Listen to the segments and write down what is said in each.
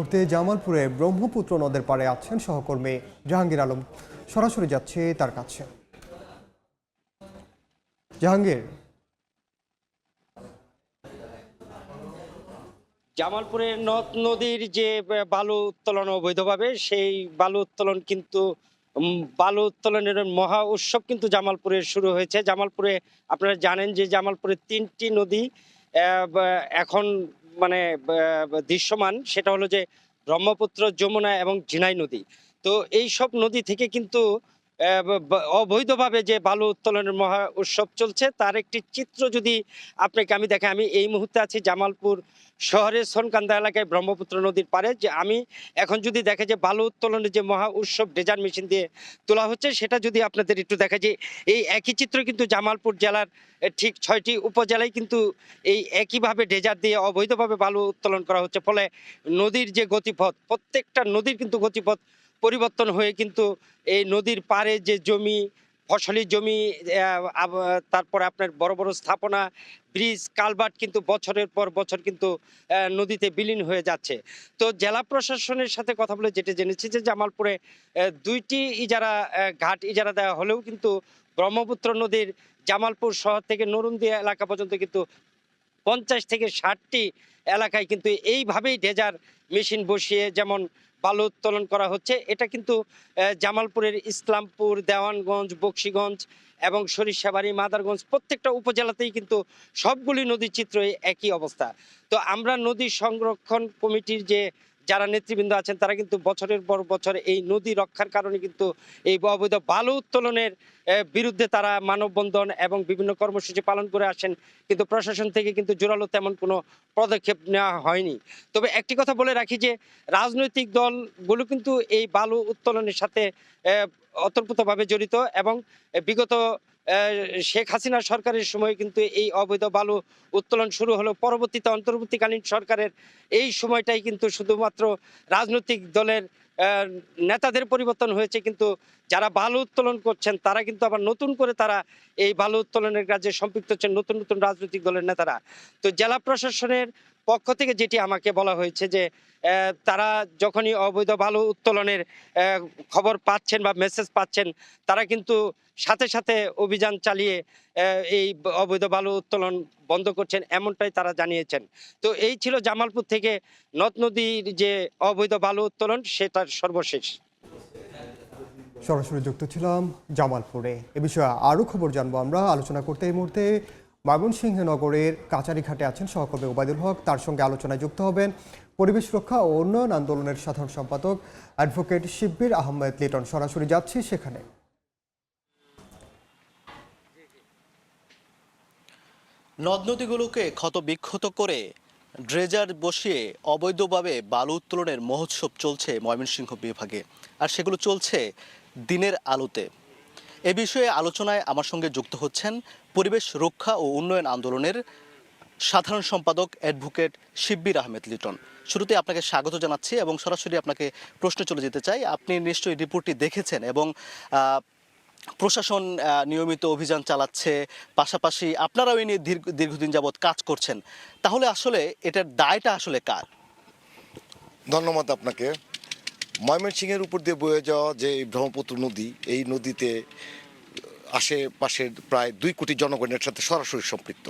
মুহূর্তে জামালপুরে ব্রহ্মপুত্র নদের পাড়ে আছেন সহকর্মী জাহাঙ্গীর আলম। সরাসরি যাচ্ছে তার কাছে। জাহাঙ্গীর, জামালপুরের নদ নদীর যে বালু উত্তোলন অবৈধভাবে, সেই বালু উত্তোলন কিন্তু বালু উত্তোলনের মহা উৎসব কিন্তু জামালপুরে শুরু হয়েছে। জামালপুরে আপনারা জানেন যে জামালপুরে ৩টি নদী এখন মানে দৃশ্যমান। সেটা হলো যে ব্রহ্মপুত্র, যমুনা এবং ঝিনাই নদী। তো এই সব নদী থেকে কিন্তু অবৈধভাবে যে বালু উত্তোলনের মহা উৎসব চলছে, তার একটি চিত্র যদি আপনাকে আমি দেখাই। আমি এই মুহূর্তে আছি জামালপুর শহরের সোনকান্দা এলাকায় ব্রহ্মপুত্র নদীর পাড়ে। যে আমি এখন যদি দেখে যে বালু উত্তোলনের যে মহা উৎসব ড্রেজার মেশিন দিয়ে তোলা হচ্ছে, সেটা যদি আপনাদের একটু দেখা যে এই একই চিত্র কিন্তু জামালপুর জেলার ঠিক 6টি উপজেলায় কিন্তু এই একইভাবে ড্রেজার দিয়ে অবৈধভাবে বালু উত্তোলন করা হচ্ছে। ফলে নদীর যে গতিপথ, প্রত্যেকটা নদীর কিন্তু গতিপথ পরিবর্তন হয়ে কিন্তু এই নদীর পাড়ে যে জমি, ফসলি জমি, তারপরে আপনার বড় বড় স্থাপনা, ব্রিজ, কালভার্ট কিন্তু বছরের পর বছর কিন্তু নদীতে বিলীন হয়ে যাচ্ছে। তো জেলা প্রশাসনের সাথে কথা বলে যেটা জেনেছি যে জামালপুরে 2টি ইজারা ঘাট ইজারা দেওয়া হলেও কিন্তু ব্রহ্মপুত্র নদীর জামালপুর শহর থেকে নরুন্দিয়া এলাকা পর্যন্ত কিন্তু 50 থেকে 60টি এলাকায় কিন্তু এইভাবেই ড্রেজার মেশিন বসিয়ে যেমন বালু উত্তোলন করা হচ্ছে। এটা কিন্তু জামালপুরের ইসলামপুর, দেওয়ানগঞ্জ, বকশীগঞ্জ এবং সরিষাবাড়ি, মাদারগঞ্জ প্রত্যেকটা উপজেলাতেই কিন্তু সবগুলি নদীর চিত্র একই অবস্থা। তো আমরা নদী সংরক্ষণ কমিটির যে যারা নেতৃবৃন্দ আছেন, তারা কিন্তু বছরের পর বছর এই নদী রক্ষার কারণে কিন্তু এই অবৈধ বালু উত্তোলনের বিরুদ্ধে তারা মানববন্ধন এবং বিভিন্ন কর্মসূচি পালন করে আসেন, কিন্তু প্রশাসন থেকে কিন্তু জোরালো তেমন কোনো পদক্ষেপ নেওয়া হয়নি। তবে একটি কথা বলে রাখি যে রাজনৈতিক দলগুলো কিন্তু এই বালু উত্তোলনের সাথে ওতপ্রোতভাবে জড়িত এবং বিগত শেখ হাসিনা সরকারের সময় কিন্তু এই অবৈধ বালু উত্তোলন শুরু হলো। পরবর্তীতে অন্তর্বর্তীকালীন সরকারের এই সময়টাই কিন্তু শুধুমাত্র রাজনৈতিক দলের নেতাদের পরিবর্তন হয়েছে, কিন্তু যারা বালু উত্তোলন করছেন তারা কিন্তু আবার নতুন করে তারা এই বালু উত্তোলনের কাজে সম্পৃক্ত হচ্ছেন, নতুন নতুন রাজনৈতিক দলের নেতারা। তো জেলা প্রশাসনের পক্ষ থেকে যেটি আমাকে বলা হয়েছে যে তারা যখনই অবৈধ বালু উত্তোলনের খবর পাচ্ছেন বা মেসেজ পাচ্ছেন, তারা কিন্তু সাথে সাথে অভিযান চালিয়ে এই অবৈধ বালু উত্তোলন বন্ধ করছেন, এমনটাই তারা জানিয়েছেন। তো এই ছিল জামালপুর থেকে নদ নদীর যে অবৈধ বালু উত্তোলন, সেটার সর্বশেষ। সরাসরি যুক্ত ছিলাম জামালপুরে। এ বিষয়ে আরও খবর জানবো আমরা। আলোচনা করতে এই মুহূর্তে ময়মনসিংহ নগরের কাচারিঘাটে আছেন সহকর্মী ওবায়দুল হক। তার সঙ্গে আলোচনায় যুক্ত হবেন পরিবেশ রক্ষা ও উন্নয়ন আন্দোলনের সাধারণ সম্পাদক অ্যাডভোকেট শিব্বির আহমেদ লিটন। সরাসরি যাচ্ছি সেখানে। নদ নদীগুলোকে ক্ষতবিক্ষত করে ড্রেজার বসিয়ে অবৈধভাবে বালু উত্তোলনের মহোৎসব চলছে ময়মনসিংহ বিভাগে, আর সেগুলো চলছে দিনের আলোতে। এ বিষয়ে আলোচনায় আমার সঙ্গে যুক্ত হচ্ছেন পরিবেশ রক্ষা ও উন্নয়ন আন্দোলনের সাধারণ সম্পাদক অ্যাডভোকেট শিব্বির আহমেদ লিটন। শুরুতে আপনাকে স্বাগত জানাচ্ছি এবং সরাসরি আপনাকে প্রশ্নে চলে যেতে চাই। আপনি নিশ্চয়ই রিপোর্টটি দেখেছেন এবং প্রশাসন নিয়মিত অভিযান চালাচ্ছে, পাশাপাশি আপনারাও এই নিয়ে দীর্ঘদিন যাবৎ কাজ করছেন। তাহলে আসলে এটার দায়টা আসলে কার? ধন্যবাদ আপনাকে। ময়মনসিংহের উপর দিয়ে বয়ে যাওয়া যে ব্রহ্মপুত্র নদী, এই নদীতে আশেপাশের প্রায় 2 কোটি জনগণের সাথে সরাসরি সম্পৃক্ত।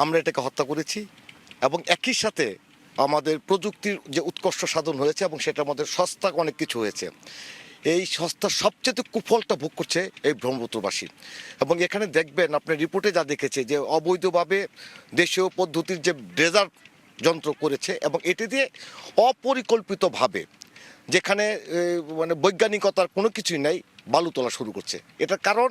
আমরা এটাকে হত্যা করেছি এবং একই সাথে আমাদের প্রযুক্তির যে উৎকর্ষ সাধন হয়েছে এবং সেটার মধ্যে সস্তা অনেক কিছু হয়েছে। এই সস্তার সবচেয়ে কুফলটা ভোগ করছে এই ব্রহ্মপুত্রবাসী। এবং এখানে দেখবেন, আপনার রিপোর্টে যা দেখেছে যে অবৈধভাবে দেশীয় পদ্ধতির যে ড্রেজার যন্ত্র করেছে এবং এটি দিয়ে অপরিকল্পিতভাবে, যেখানে মানে বৈজ্ঞানিকতার কোনো কিছুই নাই, বালু তোলা শুরু করছে। এটার কারণ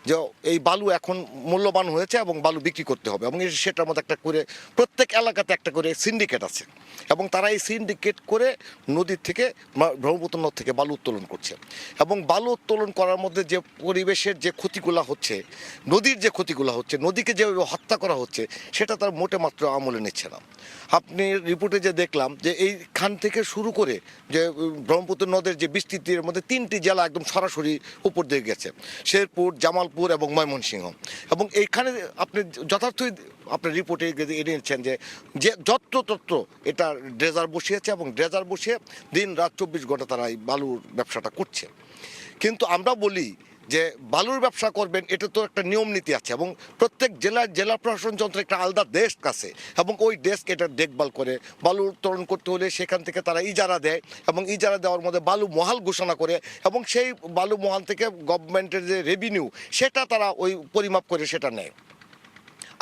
যে এই বালু এখন মূল্যবান হয়েছে এবং বালু বিক্রি করতে হবে, এবং সেটার মধ্যে একটা করে প্রত্যেক এলাকাতে একটা করে সিন্ডিকেট আছে এবং তারা এই সিন্ডিকেট করে নদীর থেকে, ব্রহ্মপুত্র নদ থেকে বালু উত্তোলন করছে। এবং বালু উত্তোলন করার মধ্যে যে পরিবেশের যে ক্ষতিগুলো হচ্ছে, নদীর যে ক্ষতিগুলো হচ্ছে, নদীকে যেভাবে হত্যা করা হচ্ছে, সেটা তার মোটে মাত্র আমলে নিচ্ছে না। আপনি রিপোর্টে যে দেখলাম যে এইখান থেকে শুরু করে যে ব্রহ্মপুত্র নদের যে বিস্তৃতির মধ্যে 3টি জেলা একদম সরাসরি উপর দিয়ে গেছে, শেরপুর, জামালপুর জামালপুর এবং ময়মনসিংহ। এবং এইখানে আপনি যথার্থই আপনার রিপোর্টে এনেছেন যে যত্রতত্র এটা ড্রেজার বসিয়েছে এবং ড্রেজার বসিয়ে দিন রাত 24 ঘন্টা তারা এই বালুর ব্যবসাটা করছে। কিন্তু আমরা বলি যে বালুর ব্যবসা করবেন, এটা তো একটা নিয়ম নীতি আছে এবং প্রত্যেক জেলা প্রশাসন যন্ত্র একটা আলাদা ডেস্ক আছে এবং ওই ডেস্ক এটা দেখভাল করে। বালু উত্তোলন করতে হলে সেখান থেকে তারা ইজারা দেয় এবং ইজারা দেওয়ার মধ্যে বালু মহাল ঘোষণা করে এবং সেই বালু মহাল থেকে গভর্নমেন্টের যে রেভিনিউ সেটা তারা ওই পরিমাপ করে সেটা নেয়।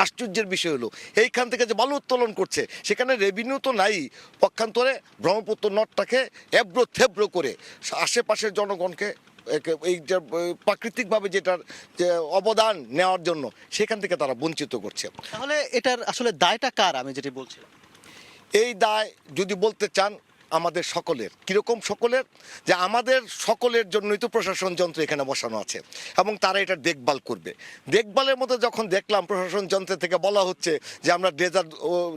আশ্চর্যের বিষয় হলো এইখান থেকে যে বালু উত্তোলন করছে সেখানে রেভিনিউ তো নাই, পক্ষান্তরে ব্রহ্মপুত্র নদটাকে এবড়ো থেবড়ো করে আশেপাশের জনগণকে এই যে প্রাকৃতিকভাবে যেটার যে অবদান নেওয়ার জন্য সেখান থেকে তারা বঞ্চিত করছে। তাহলে এটার আসলে দায়টা কার, আমি যেটি বলছিলাম? এই দায় যদি বলতে চান আমাদের সকলের। কীরকম সকলের? যে আমাদের সকলের জন্যই তো প্রশাসন যন্ত্র এখানে বসানো আছে এবং তারা এটা দেখভাল করবে। দেখভালের মধ্যে যখন দেখলাম প্রশাসন যন্ত্র থেকে বলা হচ্ছে যে আমরা ড্রেজার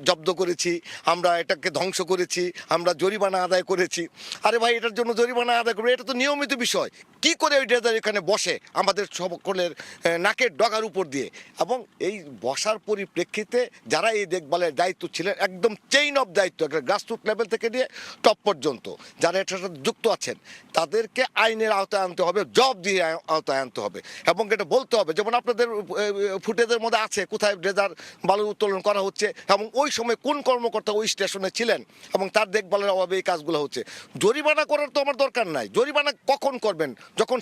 জব্দ করেছি, আমরা এটাকে ধ্বংস করেছি, আমরা জরিমানা আদায় করেছি। আরে ভাই, এটার জন্য জরিমানা আদায় করবে, এটা তো নিয়মিত বিষয়। কি করে ওই ড্রেজার এখানে বসে আমাদের সকলের নাকের ডগার উপর দিয়ে? এবং এই বসার পরিপ্রেক্ষিতে যারা এই দেখভালের দায়িত্ব ছিলেন, একদম চেইন অফ দায়িত্ব, একটা গ্রাসরুট লেভেল থেকে নিয়ে টপ পর্যন্ত যারা এটার সাথে যুক্ত আছেন তাদেরকে আইনের আওতায় আনতে হবে, জব দিয়ে আওতায় আনতে হবে এবং এটা বলতে হবে। যেমন আপনাদের ফুটেজের মধ্যে আছে কোথায় ড্রেজার বালু উত্তোলন করা হচ্ছে এবং ওই সময় কোন কর্মকর্তা ওই স্টেশনে ছিলেন এবং তার দেখভালের অভাবে এই কাজগুলো হচ্ছে। জরিমানা করার তো আমার দরকার নাই। জরিমানা কখন করবেন? যখন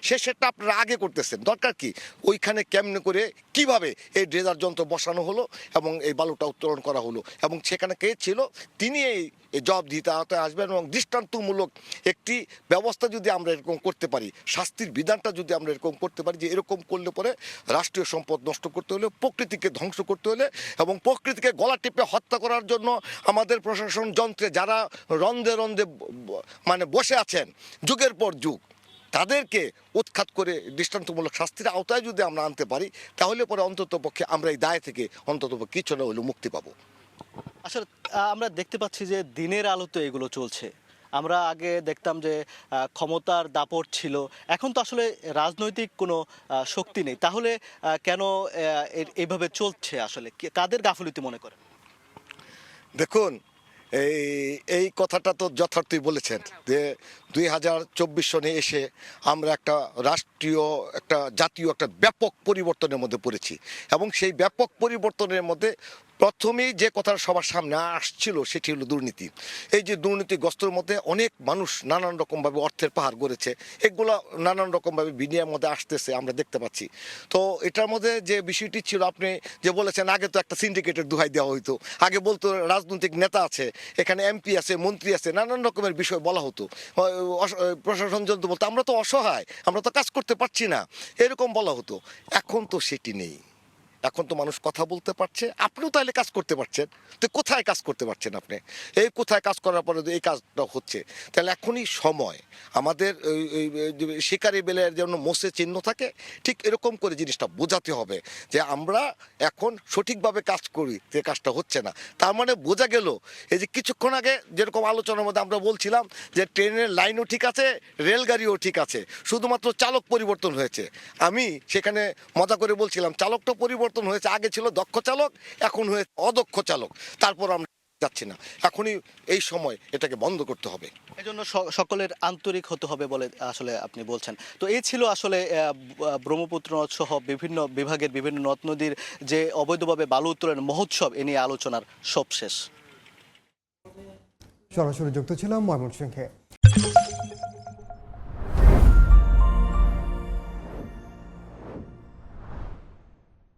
শেষেরটা আপনারা আগে করতেছেন। দরকার কি? ওইখানে কেমনে করে কিভাবে এই ড্রেজার যন্ত্র বসানো হলো এবং এই বালুটা উত্তোলন করা হলো এবং সেখানে কে ছিল তিনি এই জব দিতে আওতায় আসবেন এবং দৃষ্টান্তমূলক একটি ব্যবস্থা যদি আমরা এরকম করতে পারি, শাস্তির বিধানটা যদি আমরা এরকম করতে পারি যে এরকম করলে পরে রাষ্ট্রীয় সম্পদ নষ্ট করতে হলে, প্রকৃতিকে ধ্বংস করতে হলে এবং প্রকৃতিকে গলা টিপে হত্যা করার জন্য আমাদের প্রশাসন যন্ত্রে যারা রন্ধে রন্ধে মানে বসে আছেন যুগের পর যুগ, তাদেরকে উৎখাত করে দৃষ্টান্তমূলক শাস্তির আওতায় যদি আমরা আনতে পারি তাহলে পরে অন্ততপক্ষে আমরা এই দায় থেকে অন্ততপক্ষে কিছু না হলেও মুক্তি পাবো। আসলে আমরা দেখতে পাচ্ছি যে দিনের আলোতে এগুলো চলছে। আমরা আগে দেখতাম যে ক্ষমতার দাপট ছিল, এখন তো আসলে রাজনৈতিক কোনো শক্তি নেই। তাহলে কেন এইভাবে চলছে? আসলে কাদের গাফিলতি মনে করেন? দেখুন, এই কথাটা তো যথার্থই বলেছেন যে 2024 সনে এসে আমরা একটা রাষ্ট্রীয় একটা জাতীয় একটা ব্যাপক পরিবর্তনের মধ্যে পড়েছি এবং সেই ব্যাপক পরিবর্তনের মধ্যে প্রথমেই যে কথাটা সবার সামনে আসছিল সেটি হলো দুর্নীতি। এই যে দুর্নীতিগ্রস্তর মধ্যে অনেক মানুষ নানান রকমভাবে অর্থের পাহাড় গড়েছে, এগুলো নানান রকমভাবে বিনিয়োগের মধ্যে আসতেছে আমরা দেখতে পাচ্ছি। তো এটার মধ্যে যে বিষয়টি ছিল আপনি যে বলেছেন, আগে তো একটা সিন্ডিকেটের দোহাই দেওয়া হইতো, আগে বলতো রাজনৈতিক নেতা আছে, এখানে এমপি আছে, মন্ত্রী আছে, নানান রকমের বিষয় বলা হতো। প্রশাসন যন্ত্র বলতো আমরা তো অসহায়, আমরা তো কাজ করতে পারছি না, এরকম বলা হতো। এখন তো সেটি নেই। এখন তো মানুষ কথা বলতে পারছে, আপনিও তাহলে কাজ করতে পারছেন। তো কোথায় কাজ করতে পারছেন আপনি? এই কোথায় কাজ করার পরে এই কাজটা হচ্ছে, তাহলে এখনই সময় আমাদের শিকারি বেলের যেন মোষে চিহ্ন থাকে, ঠিক এরকম করে জিনিসটা বোঝাতে হবে যে আমরা এখন সঠিকভাবে কাজ করি, যে কাজটা হচ্ছে না। তার মানে বোঝা গেল এই যে কিছুক্ষণ আগে যেরকম আলোচনার মধ্যে আমরা বলছিলাম যে ট্রেনের লাইনও ঠিক আছে, রেলগাড়িও ঠিক আছে, শুধুমাত্র চালক পরিবর্তন হয়েছে। আমি সেখানে মজা করে বলছিলাম চালকটা পরিবর্তন হয়েছে, আগে ছিল দক্ষ চালক, এখন হয়েছে অদক্ষ চালক। তারপর আমরা যাচ্ছি না, এখনই এই সময় এটাকে বন্ধ করতে হবে। এই জন্য সকলের আন্তরিক হতে হবে বলে আসলে আপনি বলছেন। তো এই ছিল আসলে ব্রহ্মপুত্র নদ সহ বিভিন্ন বিভাগের বিভিন্ন নদ নদীর যে অবৈধভাবে বালু উত্তোলনের মহোৎসব, এ নিয়ে আলোচনার সব শেষ। সরাসরি যুক্ত ছিলাম ময়মনসিংহে।